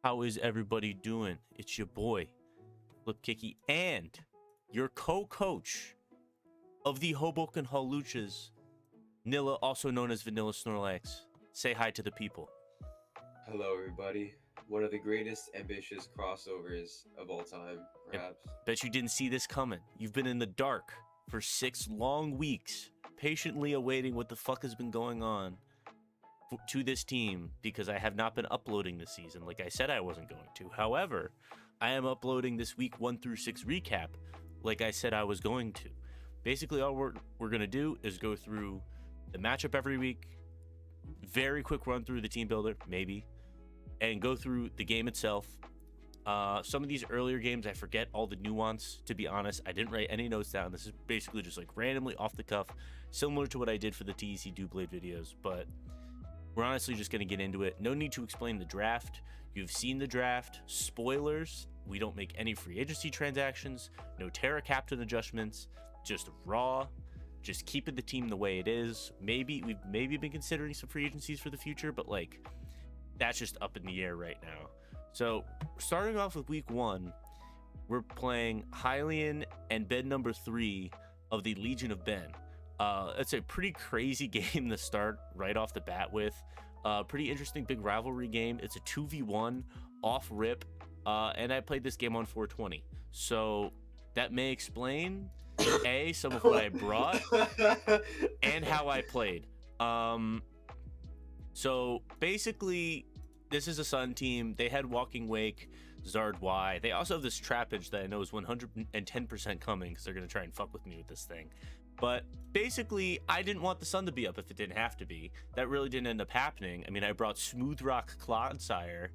How is everybody doing? It's your boy, Lipkicky, and your co-coach of the Hoboken Haluchas, Nilla, also known as VanillaSnorlax. Say hi to the people. Hello, everybody. One of the greatest ambitious crossovers of all time, perhaps. Bet you didn't see this coming. You've been in the dark for 6 long weeks, patiently awaiting what the fuck has been going on to this team because I have not been uploading this season like I said I wasn't going to. However, I am uploading this week 1 through 6 recap like I said I was going to. Basically, all we're going to do is go through the matchup every week, very quick run through the team builder, maybe, and go through the game itself. Some of these earlier games, I forget all the nuance, to be honest. I didn't write any notes down. This is basically just like randomly off the cuff, similar to what I did for the TEC Blade videos, but we're honestly just going to get into it. No need to explain the draft. You've seen the draft. Spoilers. We don't make any free agency transactions. No Terra captain adjustments. Just raw. Just keeping the team the way it is. We've been considering some free agencies for the future, but like that's just up in the air right now. So starting off with week 1, we're playing Hylian and bed number 3 of the Legion of Ben. It's a pretty crazy game to start right off the bat with. Pretty interesting big rivalry game. It's a 2v1 off rip, and I played this game on 420. So that may explain some of what I brought and how I played. So basically, this is a Sun team. They had Walking Wake, Zard Y. They also have this Trappage that I know is 110% coming because they're going to try and fuck with me with this thing. But basically, I didn't want the Sun to be up if it didn't have to be. That really didn't end up happening. I mean, I brought Smooth Rock Clodsire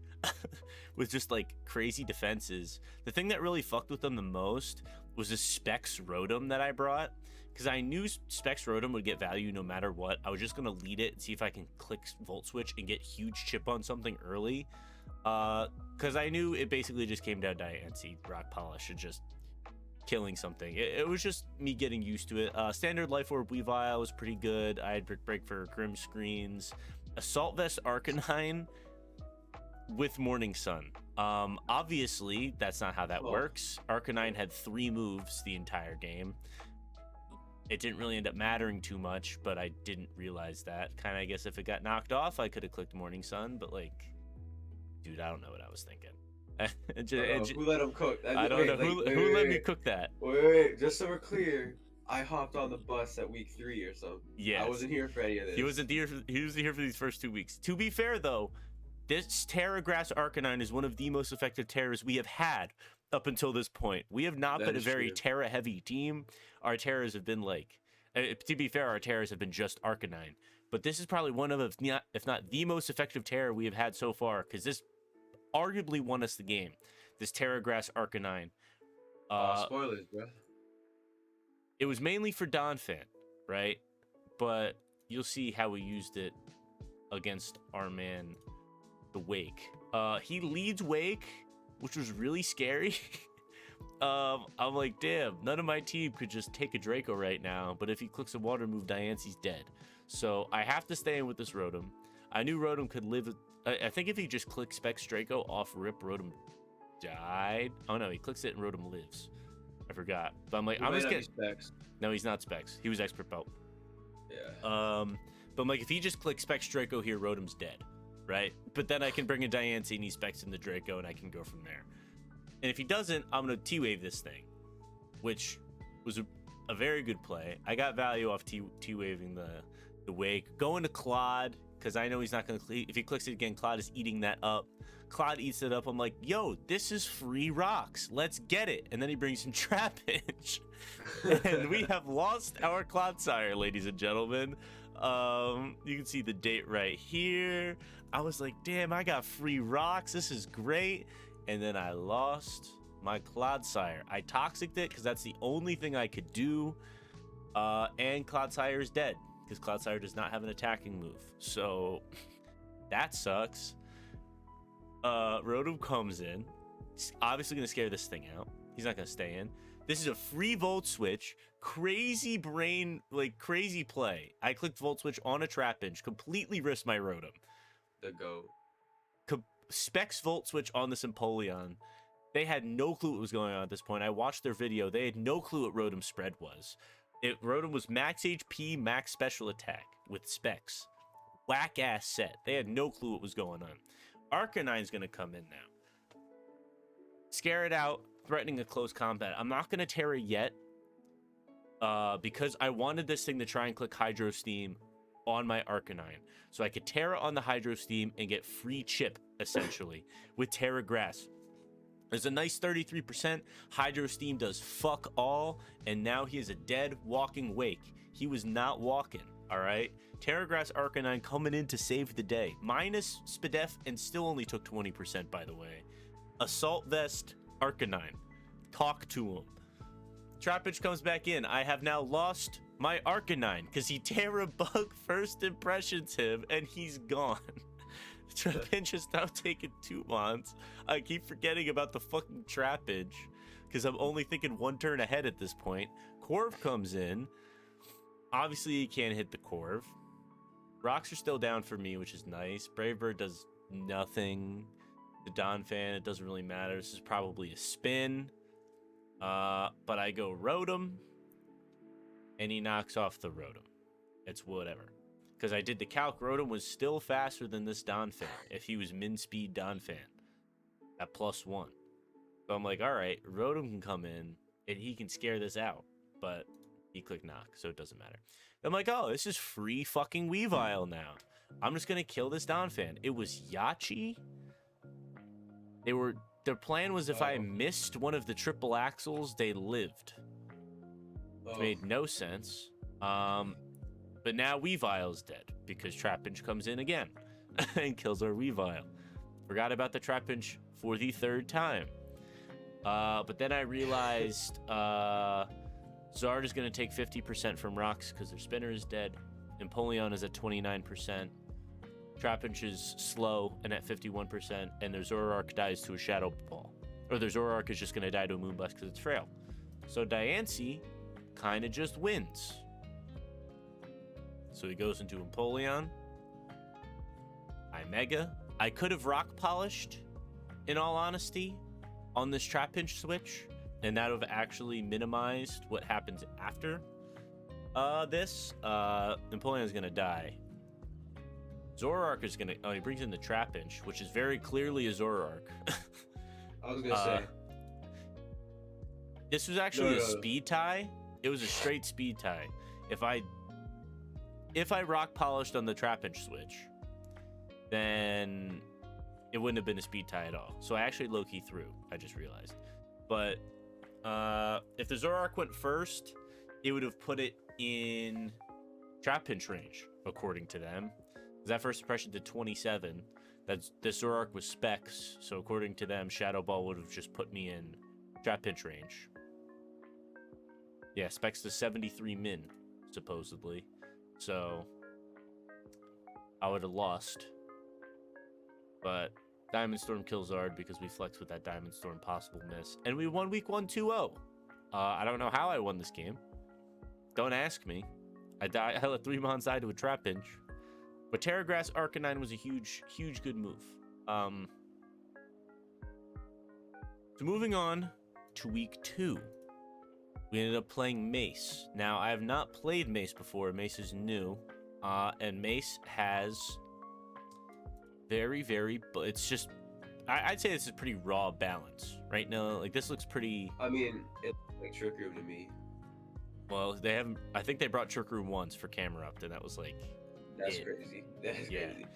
with just like crazy defenses. The thing that really fucked with them the most was the Specs Rotom that I brought, because I knew Specs Rotom would get value no matter what. I was just going to lead it and see if I can click Volt Switch and get huge chip on something early. Because I knew it basically just came down to Diancie, Rock Polish, and just killing something. It was just me getting used to it. Standard Life Orb Weavile was pretty good. I had Brick Break for Grim Screens. Assault Vest Arcanine with Morning Sun. Obviously, that's not how that works. Arcanine had 3 moves the entire game. It didn't really end up mattering too much, but I didn't realize that. Kind of, I guess if it got knocked off, I could have clicked Morning Sun, but like, dude, I don't know what I was thinking. Who let him cook? I don't know who let me cook that. Wait, just so we're clear, I hopped on the bus at week 3 or something. Yeah, I wasn't here for any of this. He wasn't here for these first 2 weeks. To be fair, though, this Terra Grass Arcanine is one of the most effective Terras we have had up until this point. We have not been a very Terra heavy team. Our Terras have been like, to be fair, our Terras have been just Arcanine. But this is probably one of, if not the most effective Terra we have had so far, because this arguably won us the game. This Terra Grass Arcanine. Spoilers, bro. It was mainly for Donphan, right? But you'll see how we used it against our man, the Wake. He leads Wake, which was really scary. I'm like, damn, none of my team could just take a Draco right now, but if he clicks a water move, Diancie's dead. So I have to stay in with this Rotom. I knew Rotom could live. I think if he just clicks Specs Draco off rip, Rotom died. Oh no, he clicks it and Rotom lives. I forgot. But I'm like, I'm just getting Specs. No, he's not Specs. He was Expert Belt. Yeah. But I'm like, if he just clicks Specs Draco here, Rotom's dead, right? But then I can bring in Diancie and he specs in the Draco and I can go from there. And if he doesn't, I'm gonna T-Wave this thing, which was a very good play. I got value off T-Waving the Wake. Going to Claude, because I know he's not going to, if he clicks it again, Claude is eating that up. Claude eats it up. I'm like, yo, this is free rocks. Let's get it. And then he brings some Trappage. And we have lost our Clodsire, ladies and gentlemen. You can see the date right here. I was like, damn, I got free rocks. This is great. And then I lost my Clodsire. I Toxic'd it because that's the only thing I could do. And Clodsire is dead, because Clodsire does not have an attacking move. So that sucks. Rotom comes in. He's obviously going to scare this thing out. He's not going to stay in. This is a free Volt Switch. Crazy brain, like crazy play. I clicked Volt Switch on a Trapinch, completely risked my Rotom. The GOAT. Specs Volt Switch on this Empoleon. They had no clue what was going on at this point. I watched their video. They had no clue what Rotom's spread was. Rotom was max HP, max special attack with specs. Whack ass set. They had no clue what was going on. Arcanine's going to come in now. Scare it out, threatening a close combat. I'm not going to Terra yet because I wanted this thing to try and click Hydro Steam on my Arcanine. So I could Terra on the Hydro Steam and get free chip, essentially, with Terra Grass. There's a nice 33%. Hydro Steam does fuck all, and now he is a dead walking wake. He was not walking, all right? Terra Grass Arcanine coming in to save the day. Minus Spadef and still only took 20%, by the way. Assault Vest Arcanine. Talk to him. Trapinch comes back in. I have now lost my Arcanine because he Terra Bug first impressions him, and he's gone. Trapinch is now taking 2 mons. I keep forgetting about the fucking Trapinch because I'm only thinking 1 turn ahead at this point. Corv comes in. Obviously, he can't hit the Corv. Rocks are still down for me, which is nice. Brave Bird does nothing. The Donphan, it doesn't really matter. This is probably a spin. But I go Rotom, and he knocks off the Rotom. It's whatever. Because I did the calc, Rotom was still faster than this Donphan if he was min-speed Donphan at +1. So I'm like, all right, Rotom can come in, and he can scare this out. But he clicked knock, so it doesn't matter. I'm like, oh, this is free fucking Weavile now. I'm just going to kill this Donphan. It was Yachi. Their plan was if I missed one of the triple axles, they lived. Which made no sense. But now Weavile's dead because Trapinch comes in again and kills our Weavile. Forgot about the Trapinch for the 3rd time. But then I realized Zard is going to take 50% from Rocks because their spinner is dead. Empoleon is at 29%. Trapinch is slow and at 51%. And their Zoroark dies to a Shadow Ball. Or their Zoroark is just going to die to a Moonblast because it's frail. So Diancie kind of just wins. So he goes into Empoleon. I Mega. I could have Rock Polished, in all honesty, on this Trapinch switch, and that would have actually minimized what happens after this. Empoleon is going to die. Zoroark is going to... Oh, he brings in the Trapinch, which is very clearly a Zoroark. I was going to say. This was actually a speed tie. It was a straight speed tie. If I rock polished on the Trapinch switch, then it wouldn't have been a speed tie at all. So I actually low-key threw, I just realized. But if the Zoroark went first, it would have put it in Trapinch range, according to them. That first impression did 27. This Zoroark was specs, so according to them, Shadow Ball would have just put me in Trapinch range. Yeah, specs to 73 min, supposedly. So I would have lost. But Diamond Storm kills Zard because we flexed with that Diamond Storm possible miss. And we won week 1 2-0. I don't know how I won this game. Don't ask me. I let 3 mons die to a Trapinch. But Terra Grass Arcanine was a huge good move. So moving on to week 2. We ended up playing Mace. Now, I have not played Mace before. Mace is new. And Mace has very... It's just... I'd say this is pretty raw balance. Right now, like, this looks pretty... I mean, it looks like Trick Room to me. Well, they haven't... I think they brought Trick Room once for camera up, and that was like... That's crazy. That's crazy.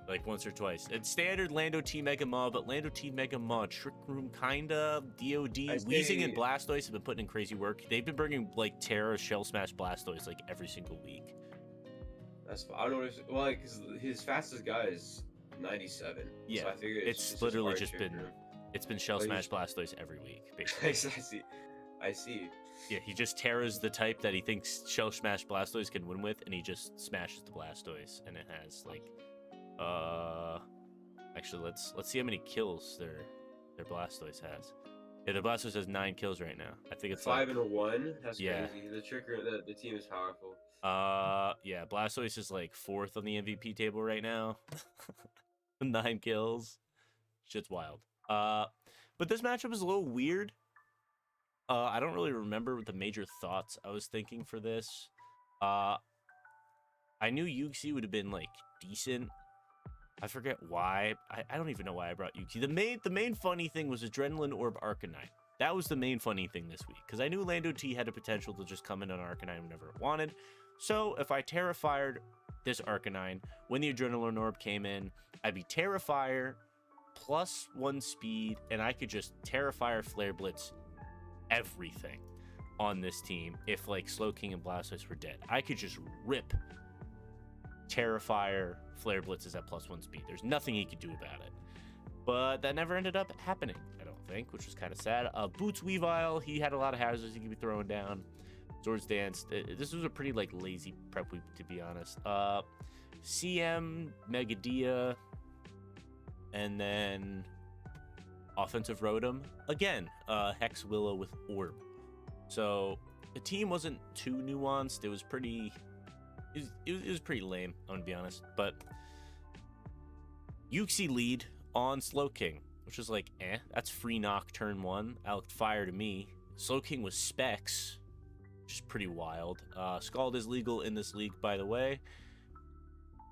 Like once or twice. It's standard Lando T Mega Maw, but Lando T Mega Maw, Trick Room, kinda, DOD, Weezing and Blastoise have been putting in crazy work. They've been bringing like Terra, Shell Smash, Blastoise like every single week. That's I don't know if well, like his fastest guy is 97. Yeah, so I figured it's literally just been Room. It's been Shell Smash, Blastoise every week, basically. I see. Yeah, he just Terra's the type that he thinks Shell Smash Blastoise can win with, and he just smashes the Blastoise, and it has like, actually let's see how many kills their Blastoise has. Yeah, the Blastoise has 9 kills right now. I think it's 5 like, and a 1. That's yeah. crazy. The trigger, the team is powerful. Yeah, Blastoise is like 4th on the MVP table right now. 9 kills. Shit's wild. But this matchup is a little weird. I don't really remember the major thoughts I was thinking for this. I knew Yuxi would have been like decent. I forget why. I don't even know why I brought Yuxi. The main funny thing was Adrenaline Orb Arcanine. That was the main funny thing this week, because I knew Lando T had a potential to just come in on Arcanine whenever it wanted. So if I Terra-Fired this Arcanine, when the Adrenaline Orb came in, I'd be Terra-Fire plus 1 speed, and I could just Terra-Fire, Flare Blitz everything on this team if like Slowking and Blastoise were dead. I could just rip Terra-Fire, Flare Blitzes at plus 1 speed. There's nothing he could do about it. But that never ended up happening, I don't think, which was kind of sad. Boots Weavile, he had a lot of hazards he could be throwing down. Swords Dance, this was a pretty like lazy prep week, to be honest. CM, Megadia, and then offensive Rotom. Again, Hex Willow with Orb. So the team wasn't too nuanced. It was pretty... It was pretty lame, I'm gonna be honest. But Yuxi lead on Slowking, which is like, that's free knock turn 1. That looked fire to me. Slowking was Specs, which is pretty wild. Scald is legal in this league, by the way.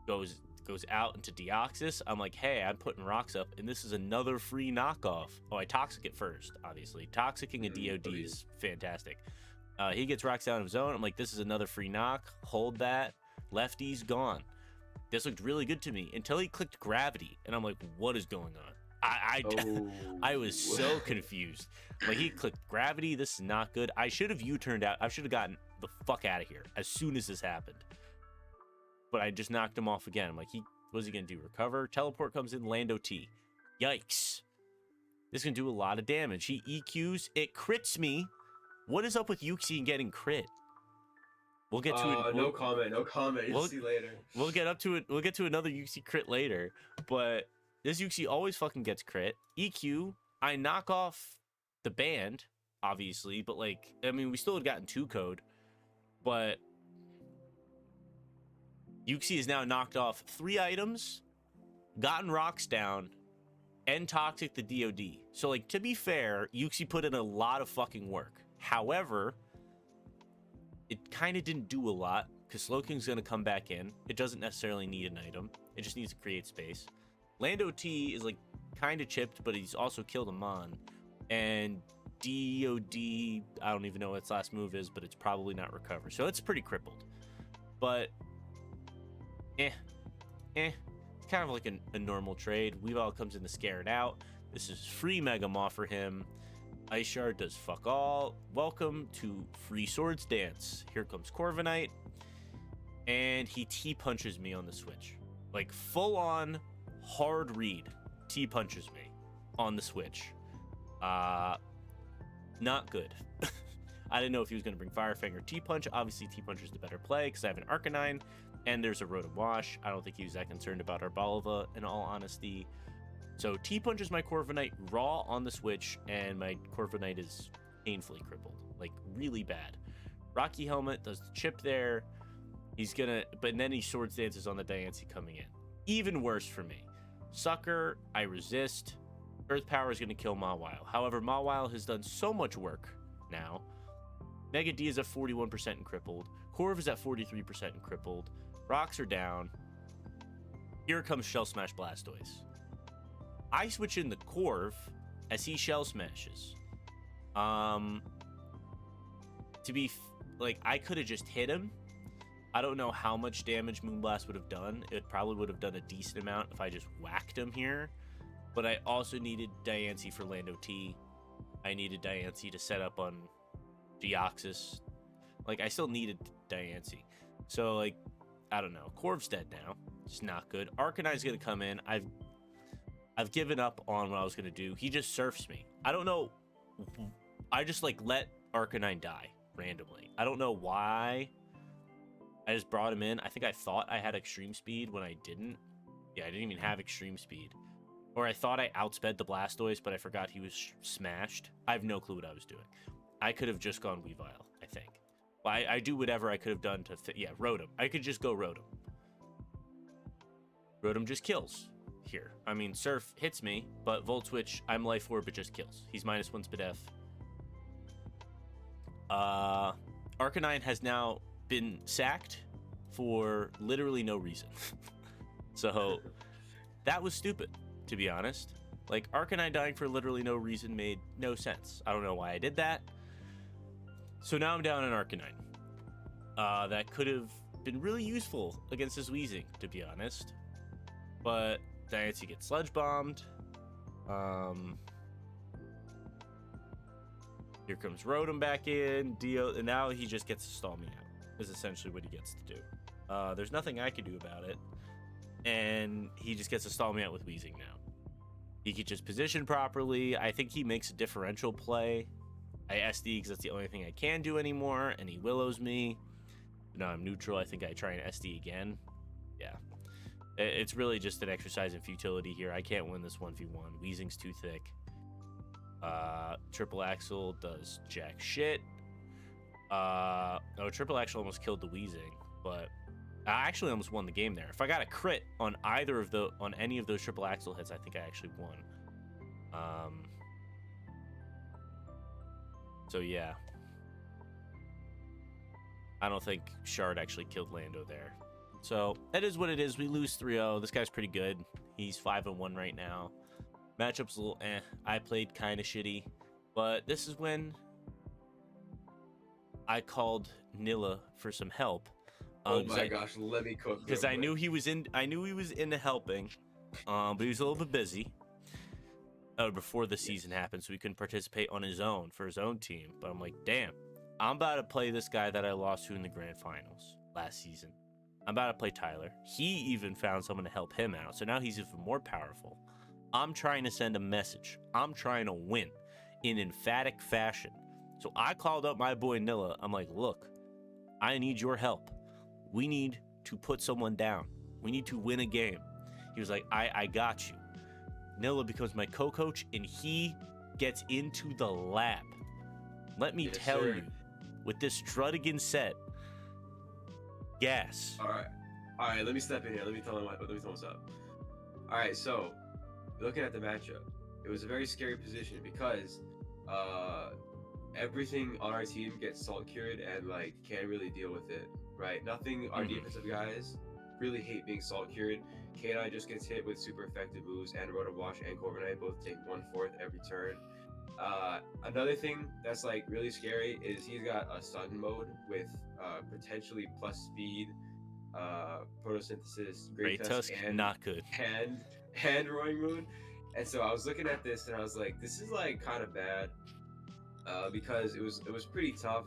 Goes out into Deoxys. I'm like, hey, I'm putting rocks up, and this is another free knockoff. Oh, I Toxic it first, obviously. Toxicking a DOD is fantastic. He gets rocks out of his own. I'm like, this is another free knock. Hold that. Lefty's gone. This looked really good to me until he clicked Gravity, and I'm like, what is going on? I was so confused. Like, he clicked Gravity. This is not good. I should have U-turned out. I should have gotten the fuck out of here as soon as this happened. But I just knocked him off again. I'm like, what's he gonna do? Recover? Teleport comes in. Lando T. Yikes. This can do a lot of damage. He EQs. It crits me. What is up with Yuxi and getting crit? We'll get to it. No comment. You'll see later. We'll get up to it. We'll get to another Yuxi crit later. But this Yuxi always fucking gets crit. EQ. I knock off the band, obviously, but like, I mean, we still had gotten 2 code, but Yuxi has now knocked off 3 items, gotten rocks down, and Toxic the DOD. So like, to be fair, Yuxi put in a lot of fucking work. However, it kind of didn't do a lot because Slowking's going to come back in. It doesn't necessarily need an item. It just needs to create space. Lando T is like kind of chipped, but he's also killed a Mon. And DOD, I don't even know what its last move is, but it's probably not Recover. So it's pretty crippled. But, it's kind of like a normal trade. Weavile comes in to scare it out. This is free Mega Maw for him. Ice Shard does fuck all. Welcome to Free Swords Dance. Here comes Corviknight. And he T-punches me on the switch. Like, full-on hard read. T-punches me on the switch. Not good. I didn't know if he was going to bring Fire Fang or T-punch. Obviously, T-punch is the better play because I have an Arcanine. And there's a Rotom Wash. I don't think he was that concerned about Arboliva, in all honesty. So T-punches my Corviknight raw on the switch, and my Corviknight is painfully crippled. Like, really bad. Rocky Helmet does the chip there. He's gonna... But then he Swords Dances on the Diancie coming in. Even worse for me. Sucker, I resist. Earth Power is gonna kill Mawile. However, Mawile has done so much work now. Mega D is at 41% and crippled. Corv is at 43% and crippled. Rocks are down. Here comes Shell Smash Blastoise. I switch in the Corv as he Shell Smashes. To be like, I could have just hit him. I don't know how much damage Moonblast would have done. It probably would have done a decent amount if I just whacked him here. But I also needed Diancie for Lando T. I needed Diancie to set up on Deoxys. Like, I still needed Diancie. So, like, I don't know. Corv's dead now. It's not good. Arcanine's going to come in. I've given up on what I was going to do. He just surfs me. I don't know. I just, like, let Arcanine die randomly. I don't know why. I just brought him in. I think I thought I had extreme speed when I didn't. Yeah, I didn't even have extreme speed. Or I thought I outsped the Blastoise, but I forgot he was smashed. I have no clue what I was doing. I could have just gone Weavile, I think. I do whatever I could have done to... Yeah, Rotom. I could just go Rotom. Rotom just kills. here. I mean, Surf hits me, but Volt Switch, I'm Life Orb, it just kills. He's -1 SPDF. Arcanine has now been sacked for literally no reason. So that was stupid, to be honest. Like, Arcanine dying for literally no reason made no sense. I don't know why I did that. So now I'm down on Arcanine. That could have been really useful against his Weezing, to be honest. But Diancie gets Sludge Bombed. Here comes Rotom back in. Dio, and now he just gets to stall me out, is essentially what he gets to do. There's nothing I can do about it. And he just gets to stall me out with Weezing now. He could just position properly. I think he makes a differential play. I SD because that's the only thing I can do anymore, and he Willows me. No, I'm neutral. I think I try and SD again. Yeah. It's really just an exercise in futility here. I can't win this 1v1. Weezing's too thick. Triple Axel does jack shit. No, Triple Axel almost killed the Weezing, but I actually almost won the game there. If I got a crit on any of those Triple Axel hits, I think I actually won. So yeah. I don't think Shard actually killed Lando there. So that is what it is. We lose 3-0. This guy's pretty good. He's 5-1 right now. Matchup's a little eh. I played kind of shitty. But this is when I called Nilla for some help. Oh my gosh, let me cook. Because I knew he was into helping. But he was a little bit busy. Before the season happened, so he couldn't participate on his own for his own team. But I'm like, damn, I'm about to play this guy that I lost to in the grand finals last season. I'm about to play Tyler. He even found someone to help him out, so now he's even more powerful. I'm trying to send a message. I'm trying to win in emphatic fashion. So I called up my boy Nilla. I'm like, look, I need your help. We need to put someone down. We need to win a game. He was like, I got you. Nilla becomes my co-coach, and he gets into the lab. Let me tell you, with this Strutigan set, gas. All right. Let me step in here. Let me tell him what's up. All right. So, looking at the matchup, it was a very scary position because everything on our team gets salt cured and like can't really deal with it. Right? Nothing. Our defensive guys really hate being salt cured. K9 just gets hit with super effective moves, and Rotom Wash and Corviknight both take 1/4 every turn. Another thing that's like really scary is he's got a Sun mode with potentially plus speed, photosynthesis, Great Tusk, and not good, and Roaring Moon. And so I was looking at this and I was like, this is like kind of bad because it was pretty tough.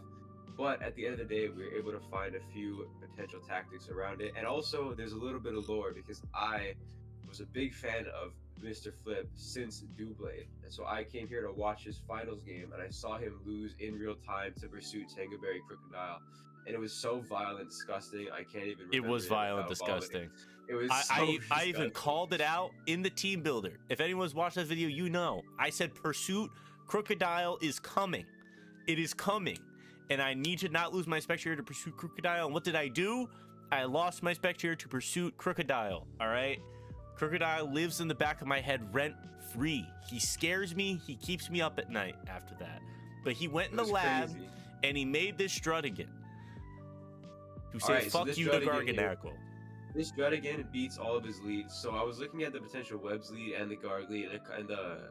But at the end of the day, we were able to find a few potential tactics around it. And also, there's a little bit of lore because I was a big fan of Mr. Flip since Doublade. And so I came here to watch his finals game, and I saw him lose in real time to Pursuit, Tangoberry, Crocodile. And it was so violent, disgusting. I can't even remember. It was violent, disgusting. It was I even called it out in the team builder. If anyone's watched that video, you know. I said Pursuit, Crocodile is coming. It is coming. And I need to not lose my Spectre to Pursuit Crocodile. And what did I do? I lost my Spectre to Pursuit Crocodile. All right? Crocodile lives in the back of my head rent-free. He scares me. He keeps me up at night after that. But he went in the lab, and he made this Strutigan to say, fuck you to Garganacl. This Strutigan beats all of his leads. So I was looking at the potential Webs lead and the Garg lead and the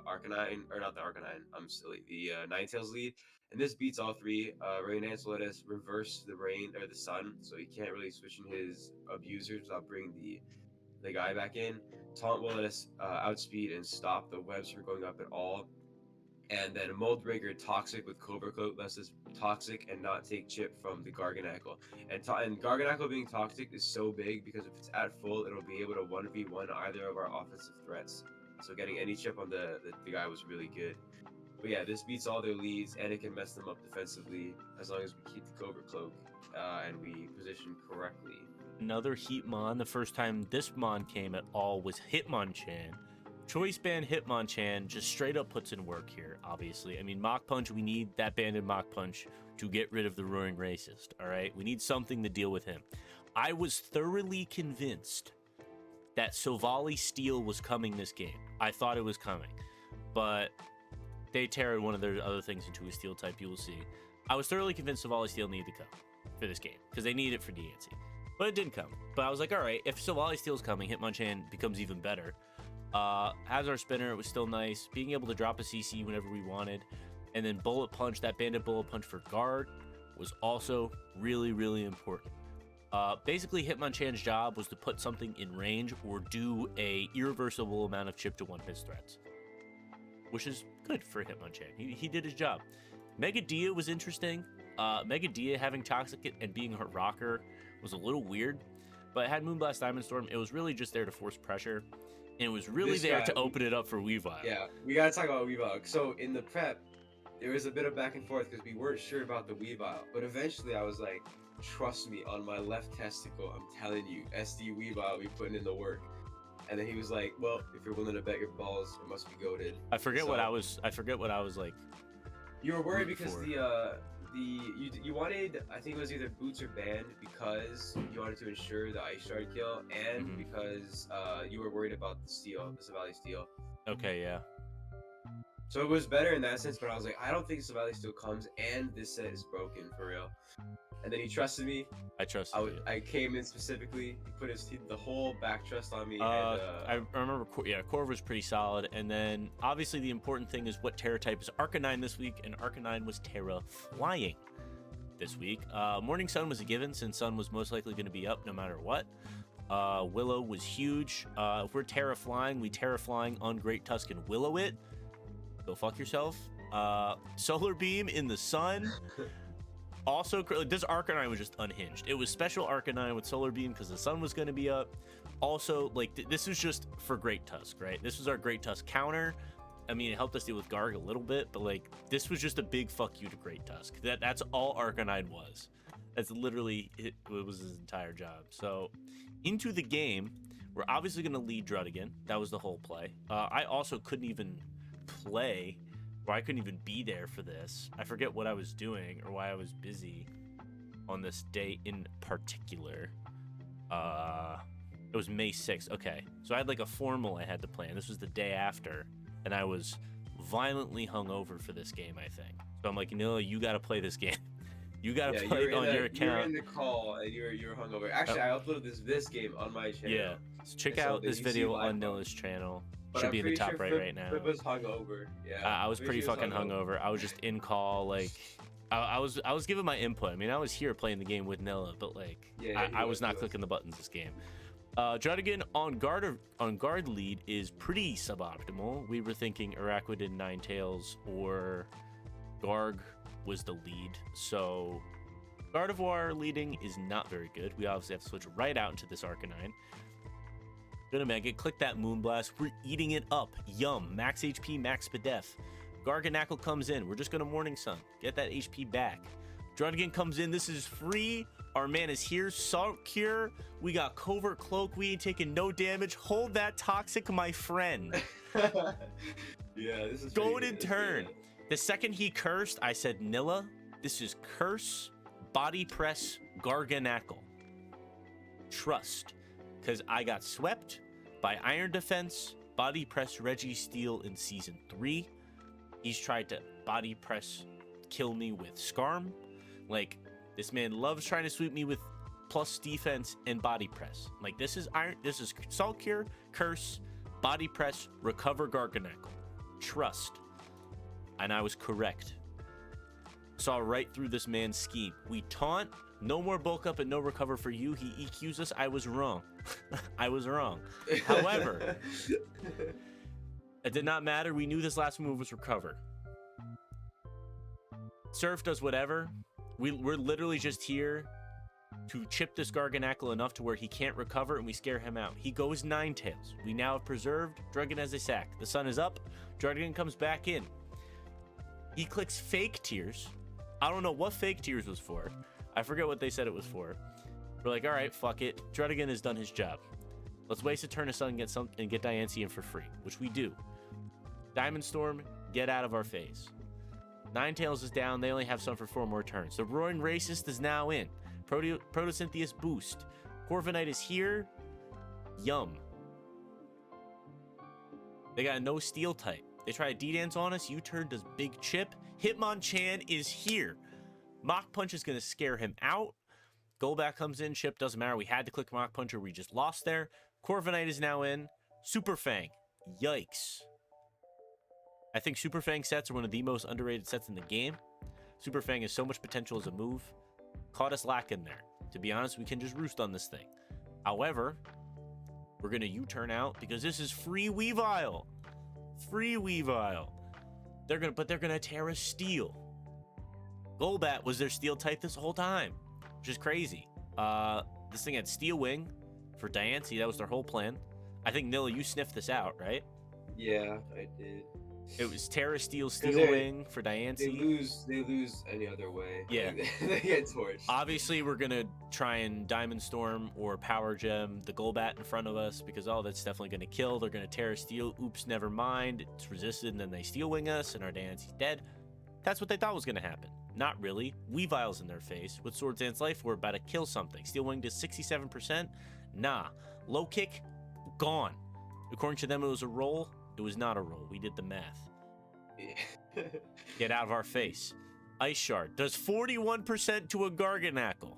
Arcanine, or not the Arcanine, I'm silly, the Ninetales lead. And this beats all three. Rain Dance will let us reverse the rain or the sun, so he can't really switch in his abusers without bringing the guy back in. Taunt will let us outspeed and stop the webs from going up at all. And then Mold Breaker Toxic with Cobra Coat lets us toxic and not take chip from the Garganacl. And Garganacl being toxic is so big because if it's at full, it'll be able to 1v1 either of our offensive threats. So getting any chip on the guy was really good. But yeah, this beats all their leads, and it can mess them up defensively as long as we keep the Cobra Cloak and we position correctly. Another Heatmon. The first time this Mon came at all was Hitmonchan. Choice Band Hitmonchan just straight up puts in work here, obviously. I mean, Mach Punch, we need that banded Mach Punch to get rid of the Roaring Racist, all right? We need something to deal with him. I was thoroughly convinced that Sovali Steel was coming this game. I thought it was coming, but they teared one of their other things into a Steel type. You will see. I was thoroughly convinced Sovali Steel needed to come for this game because they need it for DNC, but it didn't come. But I was like, all right, if Sovali Steel's coming, Hitmonchan becomes even better. As our spinner, it was still nice. Being able to drop a CC whenever we wanted, and then Bullet Punch, that Bandit Bullet Punch for guard was also really, really important. Basically, Hitmonchan's job was to put something in range or do a irreversible amount of chip to one his threats, which is good for Hitmonchan. He did his job. Mega Dia was interesting. Mega Dia having Toxic and being her rocker was a little weird, but it had Moonblast Diamond Storm. It was really just there to force pressure, and it was really there to open it up for Weavile. Yeah, we gotta talk about Weavile. So in the prep, there was a bit of back and forth because we weren't sure about the Weavile, but eventually I was like, trust me, on my left testicle, I'm telling you, SD Weavile, we putting in the work. And then he was like, well, if you're willing to bet your balls, it must be goated. I forget what I was like. You were worried because you wanted, I think it was either boots or band, because you wanted to ensure the ice shard kill, and because you were worried about the steal, the Savali steal. Okay, yeah. So it was better in that sense, but I was like, I don't think Savali still comes, and this set is broken for real. And then he trusted me. I trusted you. I came in specifically. He put the whole back trust on me. I remember, Corv was pretty solid. And then, obviously, the important thing is what Terra type is Arcanine this week, and Arcanine was Terra Flying this week. Morning Sun was a given, since Sun was most likely going to be up no matter what. Willow was huge. If we're Terra Flying, we Terra Flying on Great Tusk and Willow it. Go fuck yourself. Solar Beam in the Sun. Also, this Arcanine was just unhinged. It was special Arcanine with Solar Beam because the sun was going to be up. Also, like, this was just for Great Tusk, right? This was our Great Tusk counter. I mean, it helped us deal with Garg a little bit, but, like, this was just a big fuck you to Great Tusk. That's all Arcanine was. That's literally, it was his entire job. So, into the game, we're obviously going to lead Druddigan. That was the whole play. I also couldn't even play, or I couldn't even be there for this. I forget what I was doing or why I was busy on this day in particular. It was May 6th. Okay, so I had like a formal I had to plan. This was the day after, and I was violently hungover for this game, I think. So I'm like, you got to play this game. You got to play it on your account. You were in the call and you were hungover. Actually, I uploaded this game on my channel. Yeah, so check out this video on Nilla's channel. Should be in the top right now. Flip was hungover. Yeah. I was pretty fucking hungover. I was just in call, like, I was giving my input. I mean, I was here playing the game with Nilla, but like, I was not clicking the buttons this game. Druddigan on guard lead is pretty suboptimal. We were thinking Araquanid, Ninetales, or Garg was the lead. So Gardevoir leading is not very good. We obviously have to switch right out into this Arcanine. Gonna Mega, click that Moonblast. We're eating it up. Yum. Max HP, max Spadef. Garganackle comes in. We're just gonna Morning Sun. Get that HP back. Druddigan comes in. This is free. Our man is here. Salt Cure. We got Covert Cloak. We ain't taking no damage. Hold that Toxic, my friend. Yeah, this is golden turn. The second he cursed, I said, Nilla, this is curse, body press, Garganackle. Trust. Because I got swept by Iron Defense, body press Registeel in Season 3. He's tried to body press kill me with Skarm. Like, this man loves trying to sweep me with plus defense and body press. Like, this is Salt Cure, curse, body press, recover Garganackle. Trust. And I was correct. Saw right through this man's scheme. We taunt, no more bulk up and no recover for you. He EQs us. I was wrong. I was wrong. However, it did not matter. We knew this last move was recover. Surf does whatever. We're literally just here to chip this Garganackle enough to where he can't recover and we scare him out. He goes Ninetales. We now have preserved. Druddigan has a sack. The sun is up. Druddigan comes back in. He clicks Fake Tears. I don't know what Fake Tears was for. I forget what they said it was for. We're like, all right, fuck it. Druddigan has done his job. Let's waste a turn of sun and get Diancie in for free, which we do. Diamond Storm, get out of our face. Ninetales is down. They only have sun for 4 more turns. The Roaring Racist is now in. Protocynthius boost. Corviknight is here. Yum. They got no steel type. They try a D-Dance on us. U-turn does big chip. Hitmonchan is here. Mach Punch is going to scare him out. Golbat comes in. Chip doesn't matter. We had to click Mach Punch or we just lost there. Corviknight is now in. Super Fang. Yikes. I think Super Fang sets are one of the most underrated sets in the game. Super Fang has so much potential as a move. Caught us lacking there. To be honest, we can just roost on this thing. However, we're going to U-turn out because this is free Weavile. Free Weavile. They're going to Terra Steel. Golbat was their steel type this whole time, which is crazy. This thing had Steel Wing for Diancie. That was their whole plan. I think, Nilla, you sniffed this out, right? Yeah, I did. It was Terra Steel, Steel Wing for Diancie. They lose any other way. Yeah. They get torched. Obviously, we're going to try and Diamond Storm or Power Gem the Golbat in front of us because, oh, that's definitely going to kill. They're going to Terra Steel. Oops, never mind. It's resisted, and then they Steel Wing us, and our Diancie's dead. That's what they thought was going to happen. Not really. Weavile's in their face. With Swords Dance Life, we're about to kill something. Steel Wing does 67%. Nah. Low Kick, gone. According to them, it was a roll. It was not a roll. We did the math. Yeah. Get out of our face. Ice Shard does 41% to a Garganackle.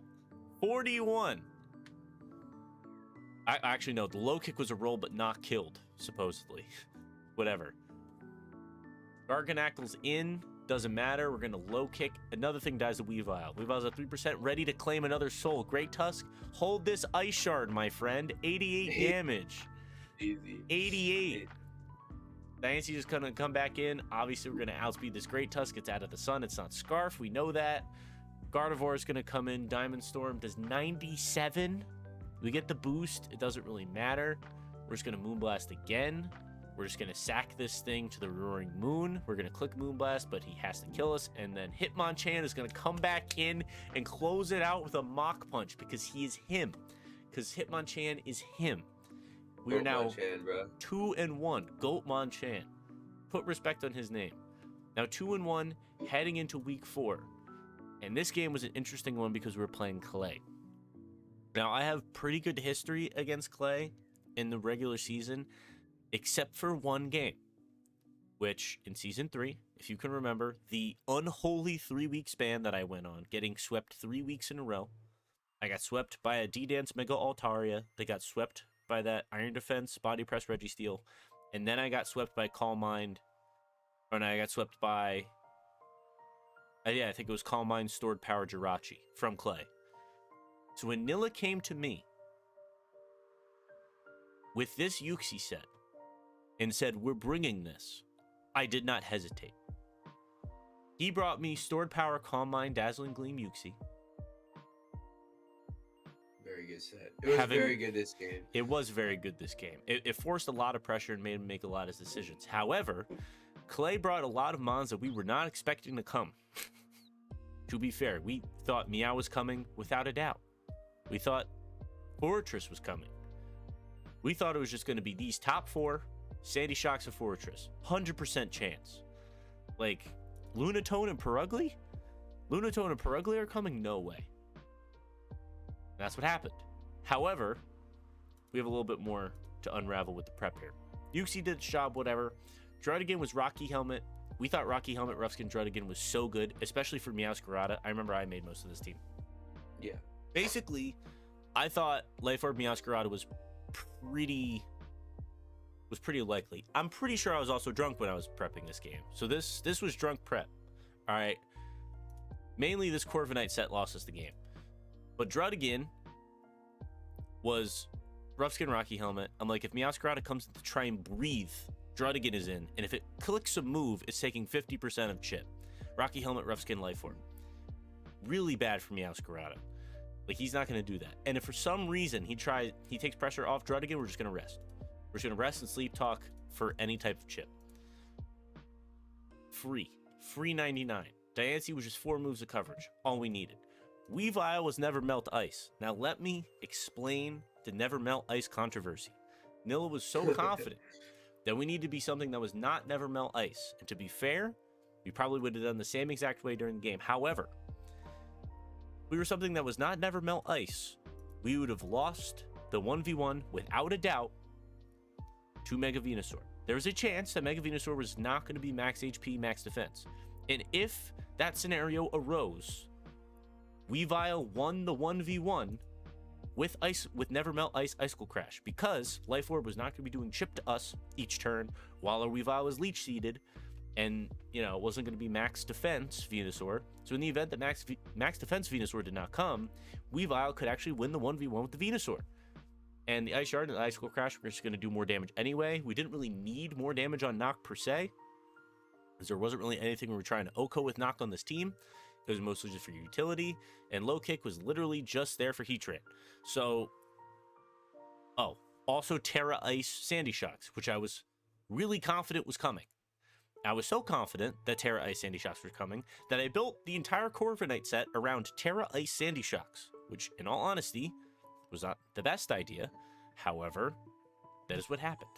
41. I actually know the low kick was a roll, but not killed, supposedly. Whatever. Garganackle's in. Doesn't matter. We're going to low kick. Another thing dies to Weavile. Weavile's at 3%, ready to claim another soul. Great Tusk. Hold this Ice Shard, my friend. 88 damage. Easy. 88. Diancie just gonna come back in. Obviously, we're gonna outspeed this Great Tusk. It's out of the sun. It's not Scarf. We know that. Gardevoir is gonna come in. Diamond Storm does 97. We get the boost. It doesn't really matter. We're just gonna Moonblast again. We're just gonna sack this thing to the Roaring Moon. We're gonna click Moonblast, but he has to kill us. And then Hitmonchan is gonna come back in and close it out with a Mach Punch because he is him. Because Hitmonchan is him. We are now 2-1. Goatmonchan. Put respect on his name. Now 2-1, heading into week 4. And this game was an interesting one because we were playing Clay. Now I have pretty good history against Clay in the regular season, except for one game, which in season 3, if you can remember, the unholy 3-week span that I went on, getting swept 3 weeks in a row. I got swept by a D-Dance Mega Altaria. They got swept by that Iron Defense, Body Press, Registeel. And then I got swept by Calm Mind. Or no, I got swept by... yeah, I think it was Calm Mind, Stored Power, Jirachi from Clay. So when Nilla came to me with this Yuxi set and said, we're bringing this, I did not hesitate. He brought me Stored Power, Calm Mind, Dazzling Gleam, Yuxi. Very good set. It was very good this game. It was very good this game. It forced a lot of pressure and made him make a lot of decisions. However, Clay brought a lot of mons that we were not expecting to come. To be fair, we thought Meow was coming without a doubt. We thought Fortress was coming. We thought it was just going to be these top 4, Sandy Shocks of Fortress. 100% chance. Like, Lunatone and Perugly? Lunatone and Perugly are coming? No way. That's what happened. However, we have a little bit more to unravel with the prep here. Yuxi did its job, whatever. Druddigan was Rocky Helmet. We thought Rocky Helmet Rough-Skin Druddigan was so good, especially for Meowscarada. I remember I made most of this team. Yeah. Basically, I thought Life Orb Meowscarada was pretty likely. I'm pretty sure I was also drunk when I was prepping this game. So this was drunk prep. All right. Mainly this Corviknight set lost us the game. But Druddigan was Rough-Skin Rocky Helmet. I'm like, if Meowscarada comes to try and breathe, Druddigan is in. And if it clicks a move, it's taking 50% of chip. Rocky Helmet, Rough-Skin, Life Orb. Really bad for Meowscarada. Like, he's not going to do that. And if for some reason he takes pressure off Druddigan, we're just going to rest. We're just going to rest and sleep talk for any type of chip. Free 99. Diancie was just 4 moves of coverage. All we needed. Weavile was Never Melt Ice. Now let me explain the Never Melt Ice controversy. Nilla was so confident that we need to be something that was not Never Melt Ice. And to be fair, we probably would have done the same exact way during the game. However, if we were something that was not Never Melt Ice, we would have lost the 1v1 without a doubt to Mega Venusaur. There was a chance that Mega Venusaur was not going to be max HP, max defense. And if that scenario arose, Weavile won the 1v1 with Never Melt Ice Icicle Crash, because Life Orb was not going to be doing chip to us each turn while our Weavile was leech seeded, and it wasn't going to be max defense Venusaur. So in the event that max defense Venusaur did not come, Weavile could actually win the 1v1 with the Venusaur. And the Ice Shard and the Icicle Crash were just going to do more damage anyway. We didn't really need more damage on Knock per se, because there wasn't really anything we were trying to OHKO with Knock on this team. It was mostly just for utility, and Low Kick was literally just there for Heatran. So, also Terra Ice Sandy Shocks, which I was really confident was coming. I was so confident that Terra Ice Sandy Shocks were coming that I built the entire Corviknight set around Terra Ice Sandy Shocks, which, in all honesty, was not the best idea. However, that is what happened.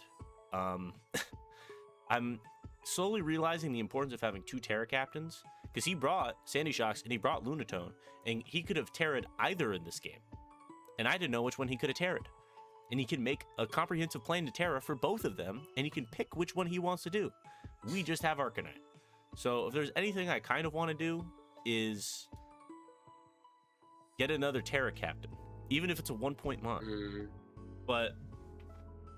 I'm slowly realizing the importance of having 2 Terra captains, because he brought Sandy Shocks and he brought Lunatone, and he could have Terra'd either in this game, and I didn't know which one he could have Terra'd. And he can make a comprehensive plan to Terra for both of them, and he can pick which one he wants to do. We just have Arcanine. So if there's anything I kind of want to do is get another Terra captain, even if it's a 1-point mod. But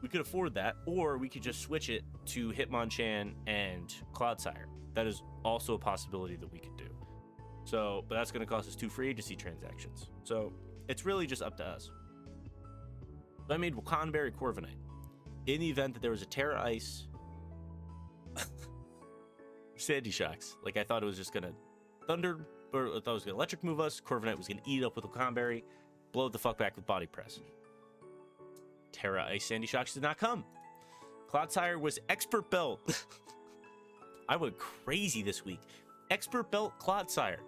we could afford that, or we could just switch it to Hitmonchan and Clodsire. That is also a possibility that we could do. So, but that's going to cost us 2 free agency transactions. So it's really just up to us. So I made Wakanberry Corviknight in the event that there was a Terra Ice Sandy Shocks. Like, I thought it was just going to Thunder, or I thought it was going to Electric move us. Corviknight was going to eat up with Wakanberry, blow it the fuck back with Body Press. Terra Ice Sandy Shocks did not come. Clodsire was Expert Belt. I went crazy this week. Expert Belt Clodsire.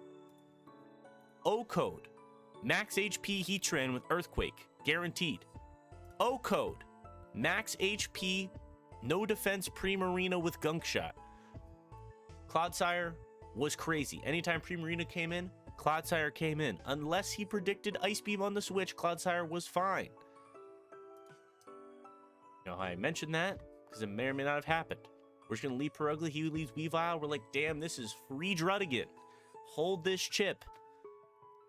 O-Code. Max HP Heatran with Earthquake. Guaranteed. O-Code. Max HP, no defense Primarina with Gunk Shot. Clodsire was crazy. Anytime Primarina came in, Clodsire came in. Unless he predicted Ice Beam on the Switch, Clodsire was fine. You know how I mentioned that? Because it may or may not have happened. We're just going to leave Perugly, he leaves Weavile. We're like, damn, this is free Druddigan. Hold this chip.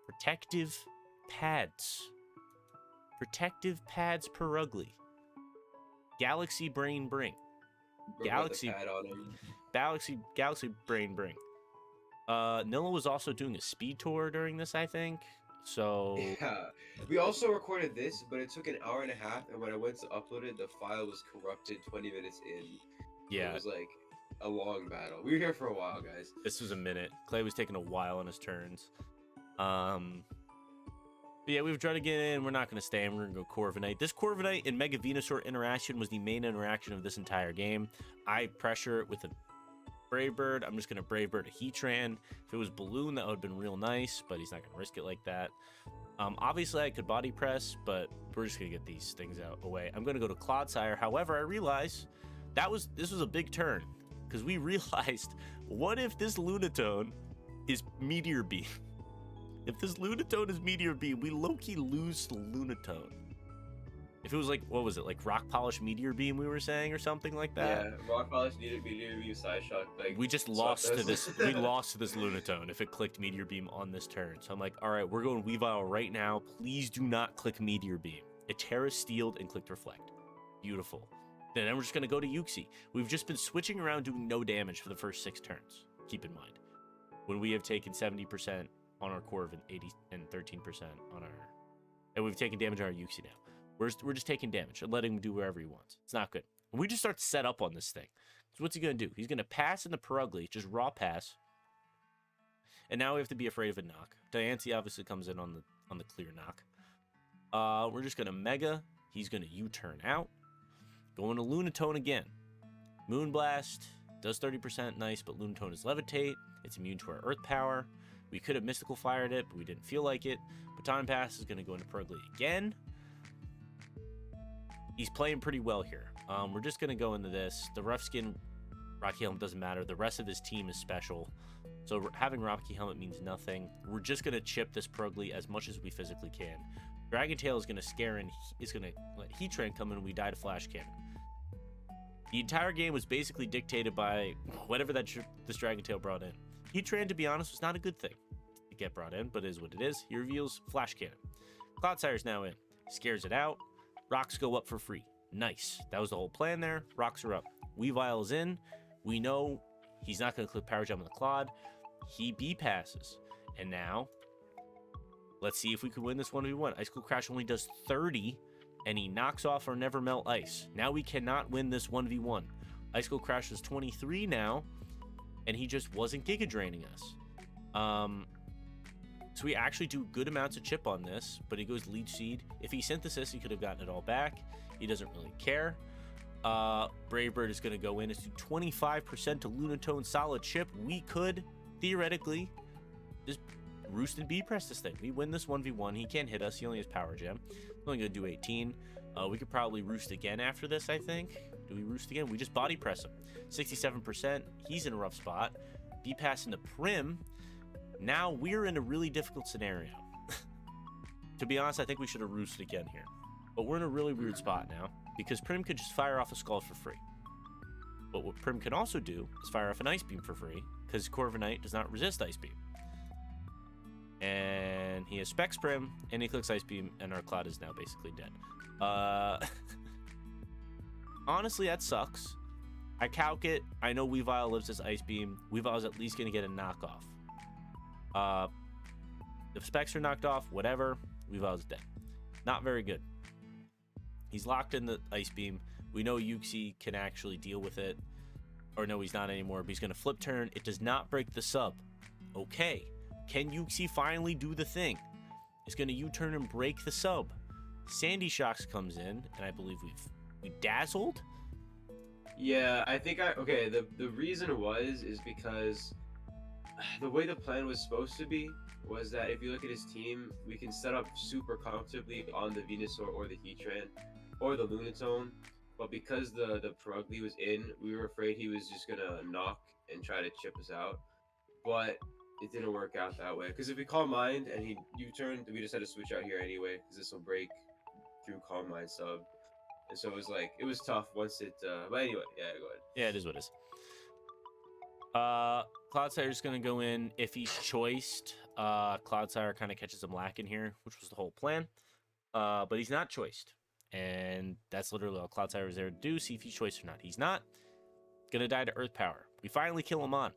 Protective pads. Protective pads Perugly. Galaxy Brain Bring. Galaxy Brain Bring. Nilla was also doing a speed tour during this, I think. So yeah, we also recorded this, but it took an hour and a half, and when I went to upload it, the file was corrupted 20 minutes in. Yeah, it was like a long battle. We were here for a while, guys. This was a minute. Clay was taking a while on his turns. But yeah, we've tried to get in. We're not going to stay. We're going to go Corviknight. This Corviknight and Mega Venusaur interaction was the main interaction of this entire game. I pressure it with a Brave Bird. I'm just going to Brave Bird a Heatran. If it was Balloon, that would have been real nice, but he's not going to risk it like that. Obviously, I could Body Press, but we're just going to get these things out away. I'm going to go to Clodsire. However, I realize this was a big turn, because we realized, what if this Lunatone is Meteor Beam? If this Lunatone is Meteor Beam, we low-key lose to Lunatone. If it was like, what was it, like Rock Polish Meteor Beam we were saying, or something like that? Yeah, Rock Polish needed Meteor Beam Side Shock. Like, we just lost to this. We lost to this Lunatone if it clicked Meteor Beam on this turn. So I'm like, all right, we're going Weavile right now. Please do not click Meteor Beam. It Terra Steeled and clicked Reflect. Beautiful. Then we're just going to go to Yuxi. We've just been switching around doing no damage for the first 6 turns. Keep in mind. When we have taken 70% on our Corv and 80 and 13% on our... And we've taken damage on our Yuxi now. We're just taking damage and letting him do wherever he wants. It's not good. And we just start to set up on this thing. So what's he going to do? He's going to pass in the Perugly, just raw pass. And now we have to be afraid of a knock. Diancie obviously comes in on the clear knock. We're just going to Mega. He's going to U-turn out. Going to Lunatone again. Moonblast does 30%, nice, but Lunatone is Levitate. It's immune to our Earth Power. We could have Mystical Fired it, but we didn't feel like it. Baton Pass is going to go into Perugly again. He's playing pretty well here. We're just going to go into this. The Rough Skin Rocky Helmet doesn't matter. The rest of his team is special. So having Rocky Helmet means nothing. We're just going to chip this Perugly as much as we physically can. Dragon Tail is going to scare and is going to let Heatran come in and we die to Flash Cannon. The entire game was basically dictated by whatever this Dragon Tail brought in. Heatran, to be honest, was not a good thing to get brought in, but it is what it is. He reveals Flash Cannon. Cloudsire's now in. Scares it out. Rocks go up for free. Nice. That was the whole plan there. Rocks are up. Weavile is in. We know he's not going to click Power Gem on the Claude. He B-passes. And now, let's see if we could win this 1v1. Ice Cold Crash only does 30, and he knocks off our Never Melt Ice. Now we cannot win this 1v1. Ice Cold Crash is 23 now, and he just wasn't Giga Draining us. So we actually do good amounts of chip on this, but he goes Leech Seed. If he Synthesis, he could have gotten it all back. He doesn't really care. Brave Bird is going to go in. It's 25% to Lunatone solid chip. We could, theoretically, just roost and B-press this thing. We win this 1v1. He can't hit us. He only has Power Gem. He's only going to do 18. We could probably roost again after this, I think. Do we roost again? We just body press him. 67%. He's in a rough spot. B-pass into Prim. Now we're in a really difficult scenario. To be honest, I think we should have roosted again here. But we're in a really weird spot now, because Prim could just fire off a Scald for free. But what Prim can also do is fire off an Ice Beam for free, because Corviknight does not resist Ice Beam. And he has Specs Prim, and he clicks Ice Beam, and our Cloud is now basically dead. Honestly, that sucks. I calc it. I know Weavile lives as Ice Beam. Weavile's at least going to get a knockoff. If Specs are knocked off, whatever, Weavile's dead. Not very good. He's locked in the Ice Beam. We know Yuxi can actually deal with it. Or no, he's not anymore, but he's going to Flip Turn. It does not break the sub. Okay. Can Yuxi finally do the thing? It's going to U-turn and break the sub. Sandy Shocks comes in, and I believe we dazzled? Yeah, I think okay, the reason is because the way the plan was supposed to be was that if you look at his team, we can set up super comfortably on the Venusaur or the Heatran or the Lunatone, but because the Purugly was in, we were afraid he was just gonna knock and try to chip us out, but it didn't work out that way. Because if we Calm Mind and he U-turned, we just had to switch out here anyway, because this will break through Calm Mind sub, and so it was tough once it. But anyway, yeah, go ahead. Yeah, it is what it is. Cloudsire's going to go in. If he's choiced, Cloudsire kind of catches him lacking here, which was the whole plan. But he's not choiced. And that's literally all Cloudsire was there to do, see if he's choiced or not. He's not. Going to die to Earth Power. We finally kill him on.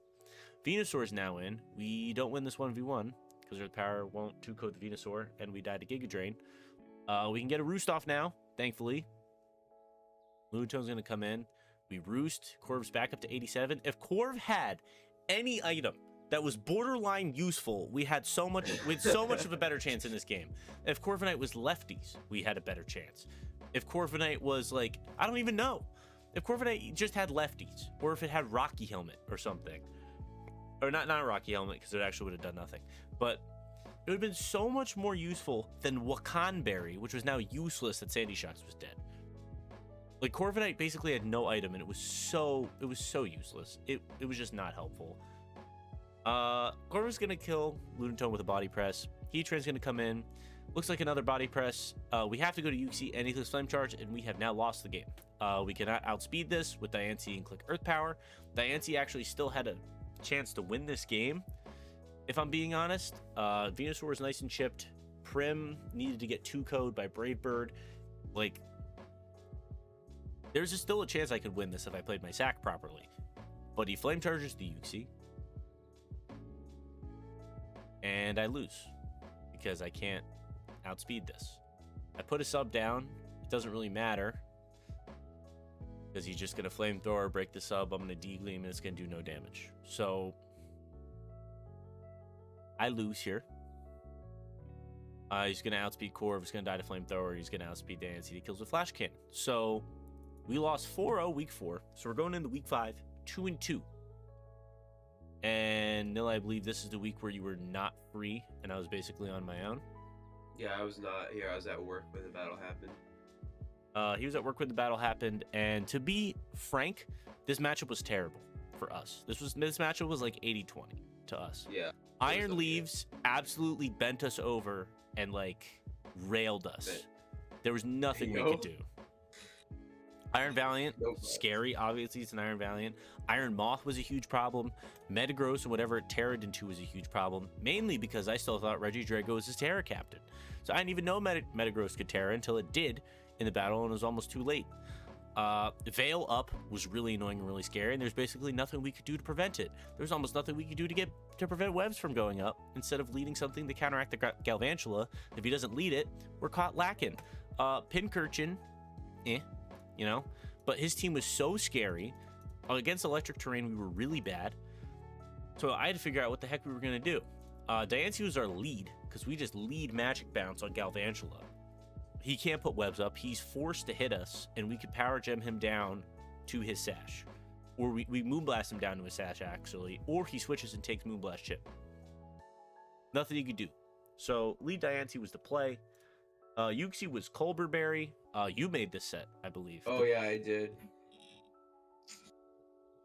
Venusaur's now in. We don't win this 1v1, because Earth Power won't 2-code the Venusaur, and we die to Giga Drain. We can get a Roost off now, thankfully. Lunatone's going to come in. We Roost. Corv's back up to 87. If Corv had any item that was borderline useful, we had so much of a better chance in this game. If Corviknight was lefties, we had a better chance. If Corviknight was like, I don't even know. If Corviknight just had lefties, or if it had Rocky Helmet or something. Or not Rocky Helmet, because it actually would have done nothing. But it would have been so much more useful than Wakanberry, which was now useless that Sandy Shocks was dead. Like, Corviknight basically had no item, and it was so useless. It was just not helpful. Corvik's gonna kill Lunatone with a body press. Heatran's gonna come in. Looks like another body press. We have to go to Yuxi and he clicks Flame Charge, and we have now lost the game. We cannot outspeed this with Diancie and click Earth Power. Diancie actually still had a chance to win this game, if I'm being honest. Venusaur was nice and chipped. Prim needed to get 2-code by Brave Bird. Like, there's still a chance I could win this if I played my sack properly. But he Flame Charges the Yuxi. And I lose. Because I can't outspeed this. I put a sub down. It doesn't really matter. Because he's just going to Flamethrower, break the sub. I'm going to D-Gleam, and it's going to do no damage. So, I lose here. He's going to outspeed Corv. He's going to die to Flamethrower. He's going to outspeed Diancie. He kills with Flash Cannon. So, we lost 4-0 week 4. So, we're going into week 5, 2-2. And, Nil, I believe this is the week where you were not free, and I was basically on my own. Yeah, I was not here. I was at work when the battle happened. He was at work when the battle happened, and to be frank, this matchup was terrible for us. This matchup was like 80-20 to us. Yeah. Iron Leaves absolutely bent us over and like railed us. There was nothing we could do. Iron Valiant, Nope. scary. Obviously, it's an Iron Valiant. Iron Moth was a huge problem. Metagross and whatever it terraed into was a huge problem. Mainly because I still thought Regidrago was his Terra captain. So I didn't even know Metagross could Terra until it did in the battle, and it was almost too late. Veil Up was really annoying and really scary, and there's basically nothing we could do to prevent it. There's almost nothing we could do to prevent webs from going up. Instead of leading something to counteract the Galvantula, if he doesn't lead it, we're caught lacking. Pincurchin, you know, but his team was so scary. Against electric terrain, we were really bad. So I had to figure out what the heck we were going to do. Diancie was our lead, because we just lead Magic Bounce on Galvantula. He can't put webs up. He's forced to hit us, and we could Power Gem him down to his Sash. Or we Moonblast him down to his Sash, actually. Or he switches and takes Moonblast Chip. Nothing he could do. So, lead Diancie was the play. Uxie was Colberberry. You made this set, I believe. Oh, yeah, I did.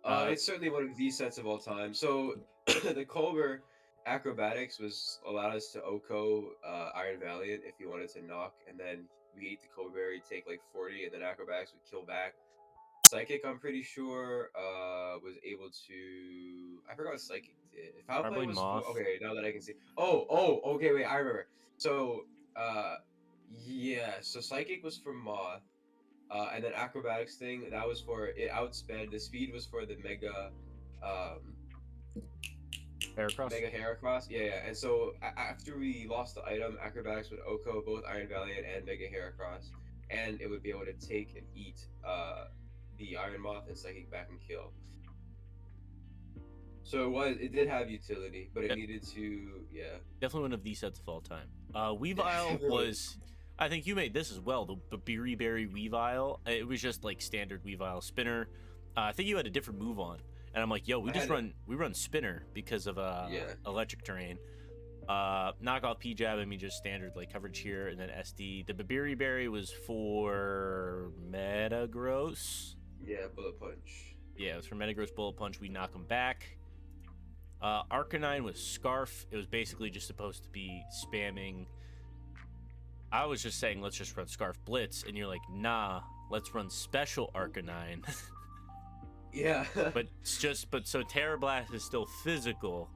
It's certainly one of the sets of all time. So, the Colbur Acrobatics allowed us to OHKO Iron Valiant if you wanted to knock, and then we ate the Colberry, take like 40, and then Acrobatics would kill back. Psychic, I'm pretty sure, was able to. I forgot what Psychic did. Foul Play Probably was Moth. okay. Now that I can see. Oh, okay, wait, I remember. So, yeah. So Psychic was for Moth, and then Acrobatics thing that was for it outsped. The speed was for the Mega, Heracross? Mega Heracross. Yeah. And so after we lost the item, Acrobatics would OHKO both Iron Valiant and Mega Heracross, and it would be able to take and eat the Iron Moth and Psychic back and kill. So it did have utility, but it needed to, Definitely one of the sets of all time. Weavile was, I think you made this as well, the Beery Berry Weavile. It was just like standard Weavile Spinner. I think you had a different move on. And I'm like, yo, we run Spinner because of electric terrain. Knock off P-Jab, I mean just standard like coverage here, and then SD. The Babiri Berry was for Metagross. Yeah, Bullet Punch. Yeah, it was for Metagross Bullet Punch. We knock him back. Arcanine was Scarf. It was basically just supposed to be spamming. I was just saying, let's just run Scarf Blitz, and you're like, nah, let's run Special Arcanine. Yeah. but so Terra Blast is still physical,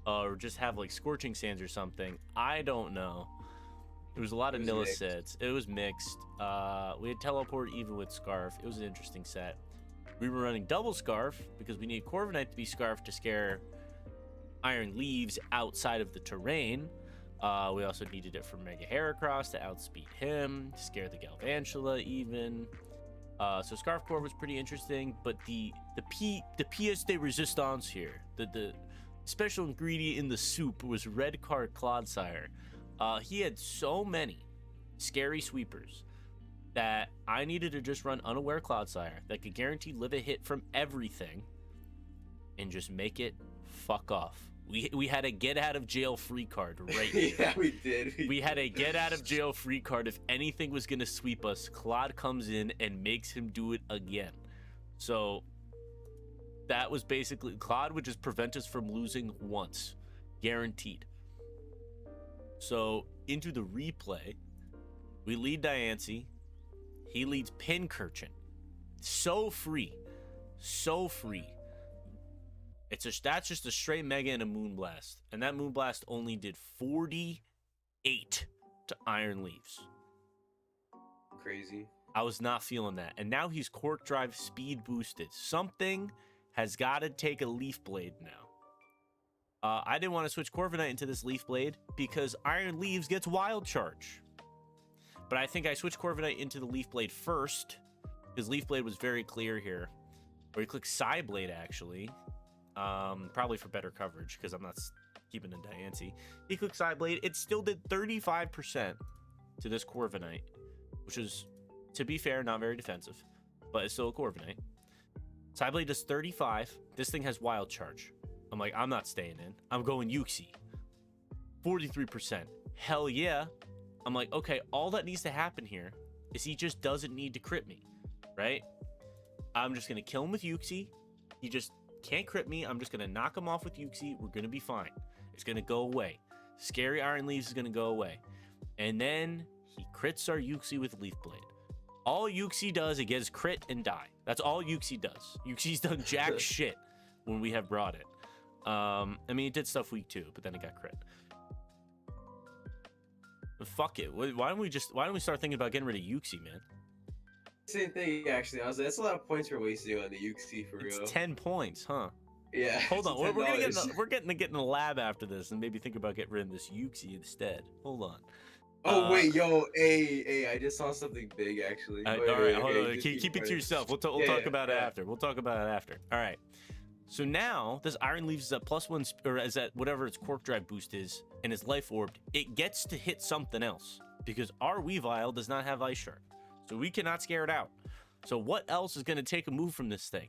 or just have like Scorching Sands or something. I don't know. There was a lot of Nilla sets. It was mixed. We had Teleport even with Scarf. It was an interesting set. We were running double Scarf because we needed Corviknight to be Scarf to scare Iron Leaves outside of the terrain. We also needed it for Mega Heracross to outspeed him, to scare the Galvantula even. So Scarf Core was pretty interesting, but the pièce de résistance here, the special ingredient in the soup was Red Card Clodsire. He had so many scary sweepers that I needed to just run Unaware Clodsire that could guarantee live a hit from everything and just make it fuck off. We had a get out of jail free card right here. Yeah, we did. We had a get out of jail free card. If anything was going to sweep us, Claude comes in and makes him do it again. So that was basically, Claude would just prevent us from losing once, guaranteed. So into the replay, we lead Diancie. He leads Pincurchin. So free. That's just a straight Mega and a Moonblast. And that Moonblast only did 48 to Iron Leaves. Crazy. I was not feeling that. And now he's Cork Drive speed boosted. Something has got to take a Leaf Blade now. I didn't want to switch Corviknight into this Leaf Blade because Iron Leaves gets Wild Charge. But I think I switched Corviknight into the Leaf Blade first because Leaf Blade was very clear here. Or you click Psyblade actually. Probably for better coverage because I'm not keeping in Diancie. He clicked Psyblade. It still did 35% to this Corviknight, which is, to be fair, not very defensive, but it's still a Corviknight. Psyblade does 35. This thing has Wild Charge. I'm like, I'm not staying in. I'm going Uxie. 43%. Hell yeah. I'm like, okay, all that needs to happen here is he just doesn't need to crit me, right? I'm just going to kill him with Uxie. He just can't crit me. I'm just going to knock him off with Uxie. We're going to be fine. It's going to go away. Scary Iron Leaves is going to go away. And then he crits our Uxie with Leaf Blade. All Yuxi does, it gets crit and die. That's all Yuxi does. Yuxi's done jack shit when we have brought it. I mean, it did stuff week 2, but then it got crit. Fuck it. Why don't we start thinking about getting rid of Yuxi, man? Same thing, actually. I was like, that's a lot of points we're wasting on the Yuxi for real. It's 10 points, huh? Yeah. Hold on. We're gonna get $10. in the lab after this and maybe think about getting rid of this Yuxi instead. Hold on. Oh wait, yo, hey, I just saw something big actually. All right, hold on. Keep it to yourself. We'll talk about it after. We'll talk about it after. All right. So now this Iron Leaves is at +1, or is at whatever its Quark Drive boost is, and it's life orbed. It gets to hit something else because our Weavile does not have Ice Shark, so we cannot scare it out. So what else is going to take a move from this thing?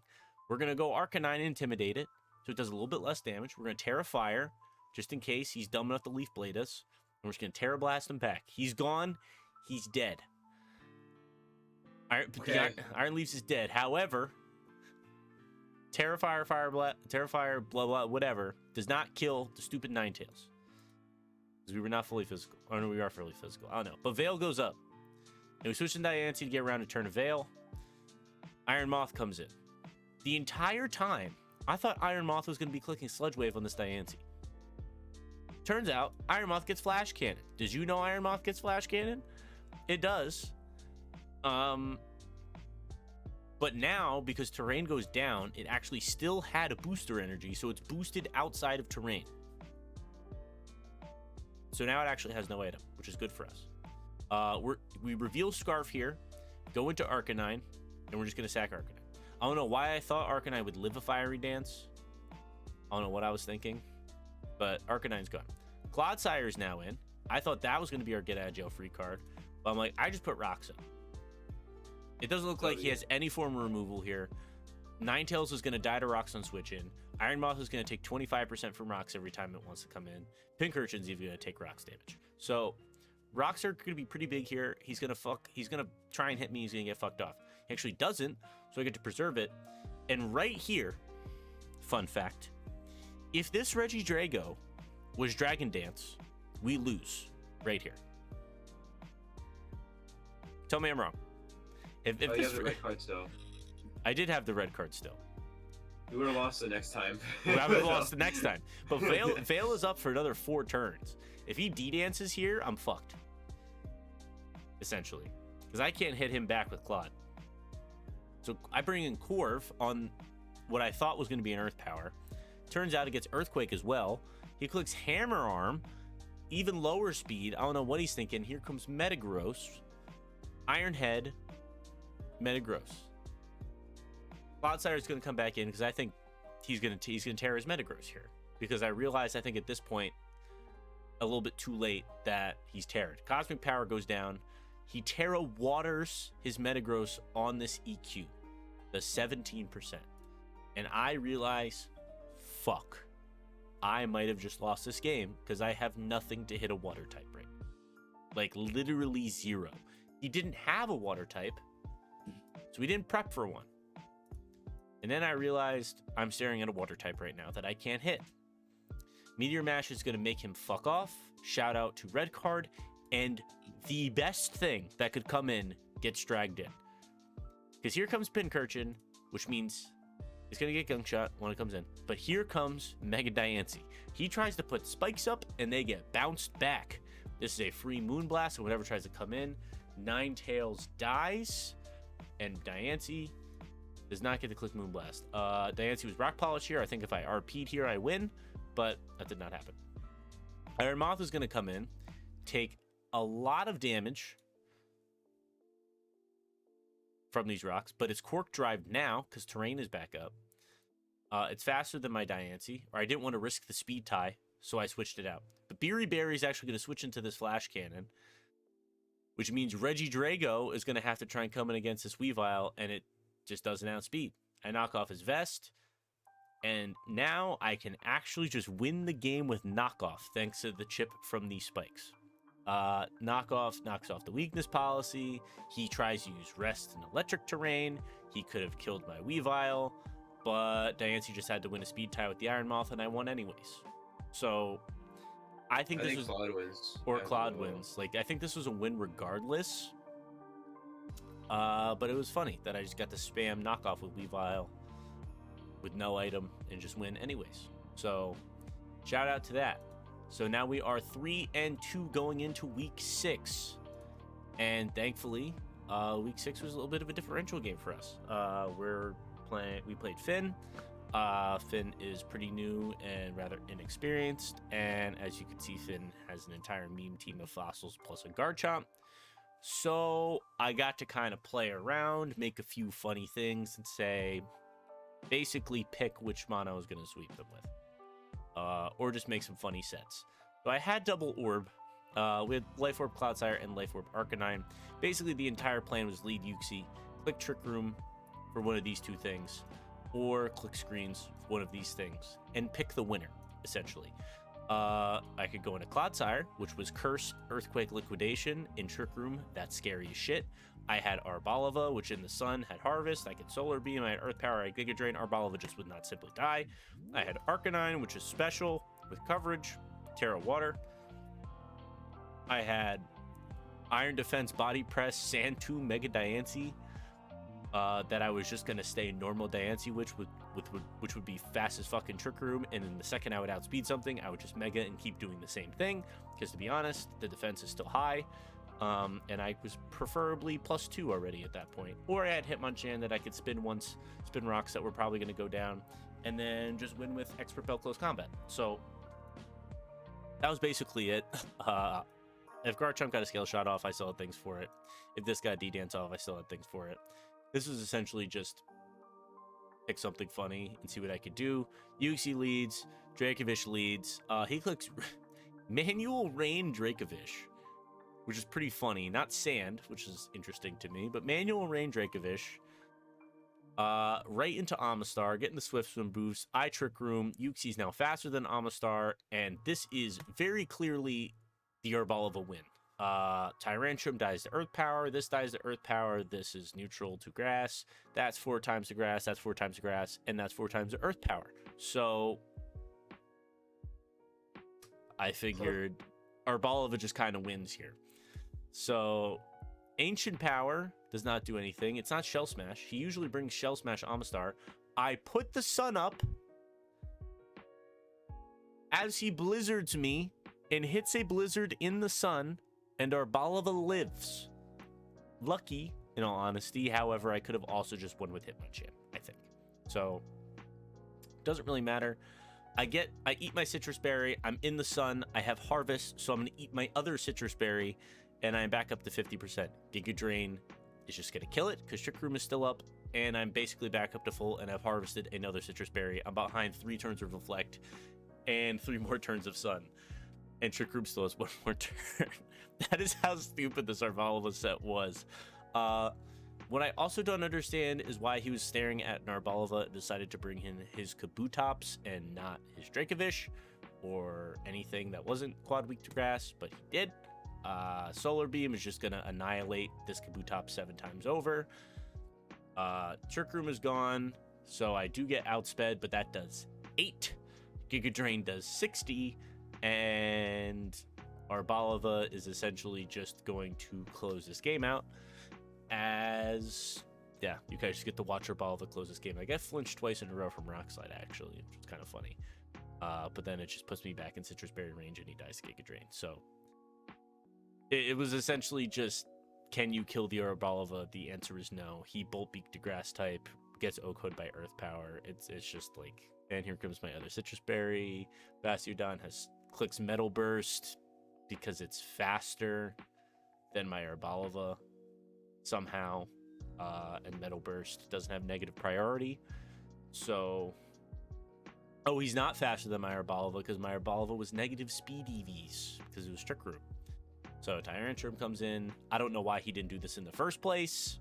We're going to go Arcanine and Intimidate it, so it does a little bit less damage. We're going to Terra Fire, just in case he's dumb enough to Leaf Blade us. And we're just going to Terra Blast him back. He's gone. He's dead. Iron Leaves is dead. However, Terra Fire, blah, blah, whatever, does not kill the stupid Ninetales. Because we were not fully physical. Or no, we are fully physical. I don't know. But Veil goes up. And we switch to Diancie to get around to turn to Veil. Iron Moth comes in. The entire time, I thought Iron Moth was going to be clicking Sludge Wave on this Diancie. Turns out, Iron Moth gets Flash Cannon. Did you know Iron Moth gets Flash Cannon? It does. But now, because terrain goes down, it actually still had a booster energy, so it's boosted outside of terrain. So now it actually has no item, which is good for us. We reveal Scarf here, go into Arcanine, and we're just going to sack Arcanine. I don't know why I thought Arcanine would live a Fiery Dance. I don't know what I was thinking, but Arcanine's gone. Clodsire now in. I thought that was going to be our Get Out of Jail Free card, but I'm like, I just put Rocks in. It doesn't look like he has any form of removal here. Ninetales is going to die to Rocks on switch in. Iron Moth is going to take 25% from Rocks every time it wants to come in. Pincurchin's even going to take Rocks damage. So Rocks are going to be pretty big here. He's going to try and hit me. He's going to get fucked off. He actually doesn't, so I get to preserve it. And right here, fun fact, if this Regidrago was Dragon Dance, we lose right here. Tell me I'm wrong. If you this have the red card still. I did have the red card still. We would have lost the next time. We would have lost the next time. But Veil is up for another 4 turns. If he D-dances here, I'm fucked. Essentially. Because I can't hit him back with Claude. So I bring in Corv on what I thought was going to be an Earth Power. Turns out it gets Earthquake as well. He clicks Hammer Arm. Even lower speed. I don't know what he's thinking. Here comes Metagross. Iron Head. Metagross. Clodsire is going to come back in because I think he's going to tear his Metagross here. Because I realized, I think at this point, a little bit too late, that he's terrored. Cosmic Power goes down. He Terra waters his Metagross on this EQ, the 17%. And I realize, fuck, I might have just lost this game because I have nothing to hit a water type right now. Like literally 0. He didn't have a water type, so we didn't prep for one. And then I realized I'm staring at a water type right now that I can't hit. Meteor Mash is going to make him fuck off. Shout out to Red Card. And the best thing that could come in gets dragged in. Because here comes Pincurchin, which means it's going to get Gunk Shot when it comes in. But here comes Mega Diancie. He tries to put spikes up, and they get bounced back. This is a free Moonblast, and whatever tries to come in. Ninetales dies, and Diancie does not get to click Moonblast. Diancie was Rock Polish here. I think if I RP'd here, I win, but that did not happen. Iron Moth is going to come in, take a lot of damage from these rocks, but it's Quark Drive now because terrain is back up. It's faster than my Diancie, or I didn't want to risk the speed tie, so I switched it out. But Beery Berry is actually going to switch into this Flash Cannon, which means Regidrago is going to have to try and come in against this Weavile, and it just doesn't outspeed. I knock off his vest, and now I can actually just win the game with knockoff thanks to the chip from these spikes. Knockoff knocks off the weakness policy. He tries to use rest in electric terrain. He could have killed my Weavile, but Diancie just had to win a speed tie with the Iron Moth, and I won anyways. So I think this was Cloud wins. or Cloud wins. Like I think this was a win regardless. But it was funny that I just got to spam knockoff with Weavile with no item and just win anyways. So shout out to that. So now we are 3-2 going into week 6. And thankfully, week 6 was a little bit of a differential game for us. We played Finn. Finn is pretty new and rather inexperienced. And as you can see, Finn has an entire meme team of fossils plus a Garchomp. So I got to kind of play around, make a few funny things, and say, basically pick which mono I was going to sweep them with. Or just make some funny sets. So I had double orb. We had Life Orb Cloudsire and Life Orb Arcanine. Basically, the entire plan was lead Uxie, click Trick Room for one of these two things, or click Screens for one of these things, and pick the winner, essentially. I could go into Cloudsire, which was Curse, Earthquake, Liquidation. In Trick Room, that's scary as shit. I had Arboliva, which in the sun had Harvest. I could Solar Beam. I had Earth Power. I had Giga Drain. Arboliva just would not simply die. I had Arcanine, which is special with coverage. Terra Water. I had Iron Defense, Body Press, Sand Tomb, Mega Diancie. That I was just gonna stay normal Diancie, which would be fast as fucking Trick Room, and then the second I would outspeed something, I would just Mega and keep doing the same thing. Because to be honest, the defense is still high, and I was preferably +2 already at that point. Or I had Hitmonchan that I could spin once, spin rocks that were probably gonna go down, and then just win with Expert Belt Close Combat. So that was basically it. If Garchomp got a Scale Shot off, I still had things for it. If this got D-Dance off, I still had things for it. This was essentially just pick something funny and see what I could do. Uxie leads, Dracovish leads. He clicks Manual Rain Dracovish, which is pretty funny. Not Sand, which is interesting to me, but Manual Rain Dracovish. Right into Amistar, getting the Swift Swim boost. I Trick Room. Uxie's now faster than Amistar, and this is very clearly the Arboliva win. Tyrantrum dies to Earth Power. This dies to Earth Power. This is neutral to Grass. That's 4 times the Grass. That's 4 times the Grass. And that's 4 times the Earth Power. So I figured Arboliva just kind of wins here. So Ancient Power does not do anything. It's not Shell Smash. He usually brings Shell Smash Amistar. I put the sun up as he blizzards me and hits a blizzard in the sun, and Arboliva lives. Lucky, in all honesty. However, I could have also just won with Hitmonchan, I think. So, doesn't really matter. I eat my Citrus Berry. I'm in the sun. I have Harvest, so I'm going to eat my other Citrus Berry, and I'm back up to 50%. Giga Drain is just going to kill it, because Trick Room is still up, and I'm basically back up to full, and I've harvested another Citrus Berry. I'm behind 3 turns of Reflect, and 3 more turns of Sun. And Trick Room still has 1 more turn. That is how stupid this Arboliva set was. What I also don't understand is why he was staring at an Arboliva and decided to bring in his Kabutops and not his Dracovish or anything that wasn't quad weak to Grass, but he did. Solar Beam is just going to annihilate this Kabutop 7 times over. Trick Room is gone, so I do get outsped, but that does 8. Giga Drain does 60. And Arboliva is essentially just going to close this game out as, yeah, you guys just get to watch Arboliva close this game. I get flinched twice in a row from Rock Slide, actually, which is kind of funny. But then it just puts me back in Citrus Berry range and he dies to Giga Drain. So it was essentially just, can you kill the Arboliva? The answer is no. He Bolt Beak to Grass type, gets OHKO'd by Earth Power. It's just like, and here comes my other Citrus Berry. Bastiodon clicks Metal Burst because it's faster than my Arboliva somehow, and Metal Burst doesn't have negative priority. So, oh, he's not faster than my Arboliva because my Arboliva was negative speed EVs because it was Trick Room. So Tyrantrum comes in. I don't know why he didn't do this in the first place,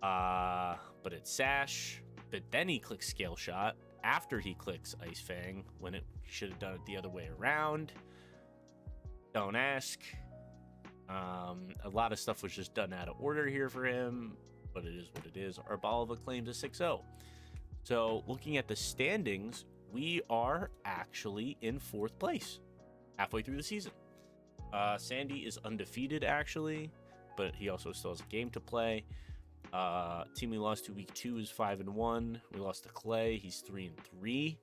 but it's Sash. But then he clicks Scale Shot after he clicks Ice Fang, when it should have done it the other way around. Don't ask. A lot of stuff was just done out of order here for him, but it is what it is. Arboliva claims a 6-0. So looking at the standings, we are actually in 4th place halfway through the season. Sandy is undefeated, actually. but he also still has a game to play. Team we lost to week 2 is 5-1. We lost to Clay. He's 3-3.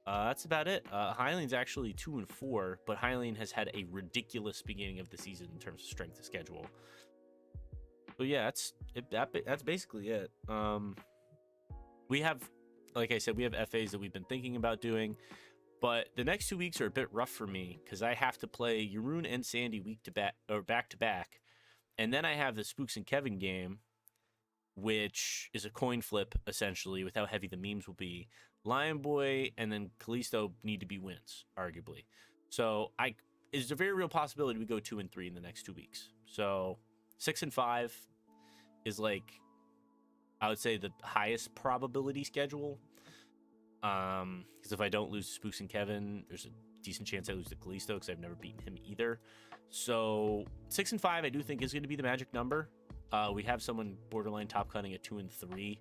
That's about it. Hylian's actually 2-4, but Hylian has had a ridiculous beginning of the season in terms of strength of schedule. So yeah, that's basically it. We have, like I said, we have FAs that we've been thinking about doing, but the next 2 weeks are a bit rough for me because I have to play Yaroon and Sandy back to back, and then I have the Spooks and Kevin game, which is a coin flip essentially with how heavy the memes will be. Lion Boy and then Kalisto need to be wins, arguably. So it's a very real possibility we go 2-3 in the next 2 weeks. So 6-5 is like, I would say, the highest probability schedule. Because if I don't lose to Spooks and Kevin, there's a decent chance I lose to Kalisto because I've never beaten him either. So 6-5 I do think is going to be the magic number. We have someone borderline top cutting at 2-3.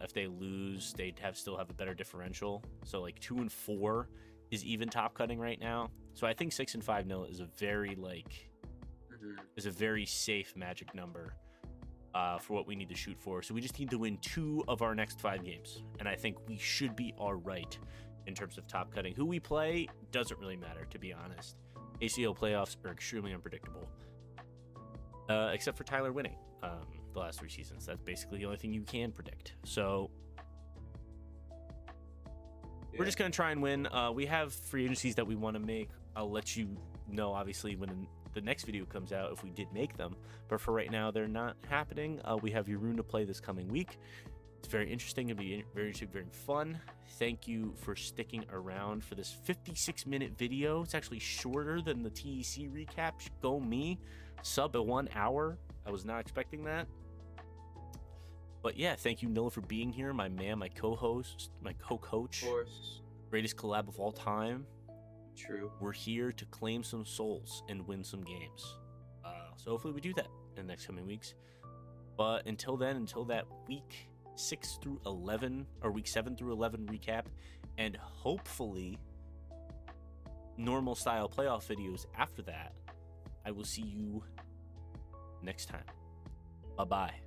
If they lose, they'd still have a better differential. So like 2-4 is even top cutting right now. So I think 6-5 nil is a very safe magic number for what we need to shoot for. So we just need to win 2 of our next 5 games, and I think we should be all right in terms of top cutting. Who we play doesn't really matter, to be honest. ACL playoffs are extremely unpredictable, except for Tyler winning the last 3 seasons. That's basically the only thing you can predict. So we're just going to try and win. We have free agencies that we want to make. I'll let you know, obviously, when the next video comes out if we did make them. But for right now, they're not happening. We have Yaroon to play this coming week. It's very interesting. It'll be very fun. Thank you for sticking around for this 56-minute video. It's actually shorter than the TEC recap. Go me. Sub at 1 hour. I was not expecting that. But yeah, thank you, Noah, for being here. My man, my co-host, my co-coach. Of course. Greatest collab of all time. True. We're here to claim some souls and win some games. So hopefully we do that in the next coming weeks. But until then, until that week 6 through 11 or week 7 through 11 recap, and hopefully normal style playoff videos after that, I will see you next time. Bye-bye.